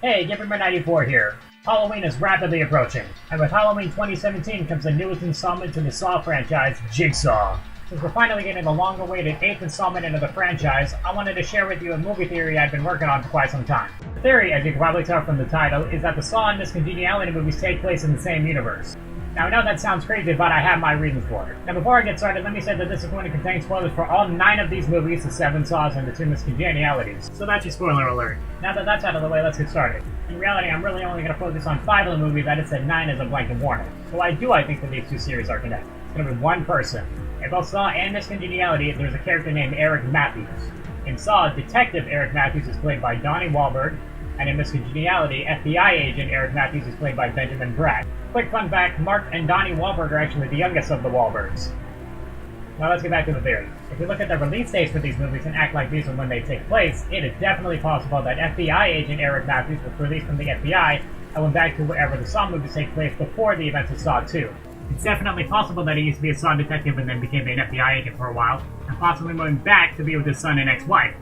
Hey, Gamer94 here. Halloween is rapidly approaching, and with Halloween 2017 comes the newest installment in the SAW franchise, JIGSAW. Since we're finally getting the long-awaited 8th installment into the franchise, I wanted to share with you a movie theory I've been working on for quite some time. The theory, as you can probably tell from the title, is that the SAW and Miss Congeniality movies take place in the same universe. Now, I know that sounds crazy, but I have my reasons for it. Now, before I get started, let me say that this is going to contain spoilers for all 9 of these movies, the 7 SAWs and the 2 Miss Congenialities. So that's your spoiler alert. Now that that's out of the way, let's get started. In reality, I'm really only going to focus on 5 of the movies. I just said 9 as a blanket warning. So why do I think that these 2 series are connected? It's going to be one person. In both SAW and Miss Congeniality, there's a character named Eric Matthews. In SAW, Detective Eric Matthews is played by Donnie Wahlberg, and in Miss Congeniality, FBI agent Eric Matthews is played by Benjamin Bratt. Quick fun fact, Mark and Donnie Wahlberg are actually the youngest of the Wahlbergs. Now let's get back to the theory. If we look at the release dates for these movies and act like these are when they take place, it is definitely possible that FBI agent Eric Matthews was released from the FBI and went back to wherever the SAW movies take place before the events of SAW 2. It's definitely possible that he used to be a SAW detective and then became an FBI agent for a while, and possibly went back to be with his son and ex-wife.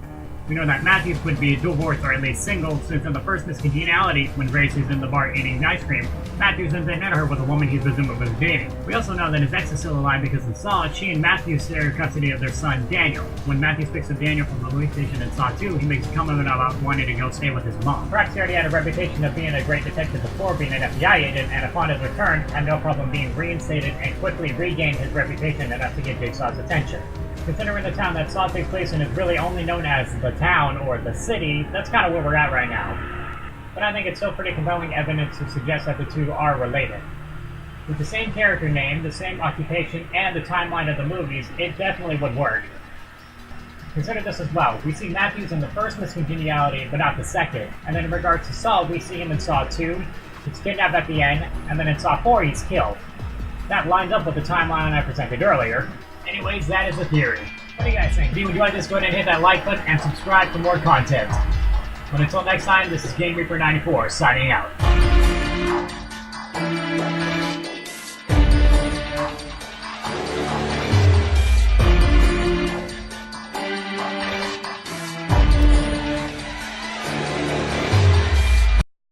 We know that Matthews would be divorced or at least single, since in the first Miss Congeniality, when Grace is in the bar eating ice cream, Matthews ends up met her with a woman he's presumably dating. We also know that his ex is still alive because in SAW, she and Matthews share custody of their son, Daniel. When Matthews picks up Daniel from the police station in SAW 2, he makes a comment about wanting to go stay with his mom. Perhaps he already had a reputation of being a great detective before being an FBI agent, and upon his return, had no problem being reinstated and quickly regained his reputation enough to get JIGSAW's attention. Considering the town that SAW takes place in is really only known as the town or the city, that's kind of where we're at right now. But I think it's still pretty compelling evidence to suggest that the 2 are related. With the same character name, the same occupation, and the timeline of the movies, it definitely would work. Consider this as well. We see Matthews in the first Miss Congeniality, but not the second. And then in regards to SAW, we see him in SAW 2, he's kidnapped at the end, and then in SAW 4, he's killed. That lines up with the timeline I presented earlier. Anyways, that is the theory. What do you guys think? If you enjoyed this, go ahead and hit that like button and subscribe for more content. But until next time, this is GameReaper94 signing out.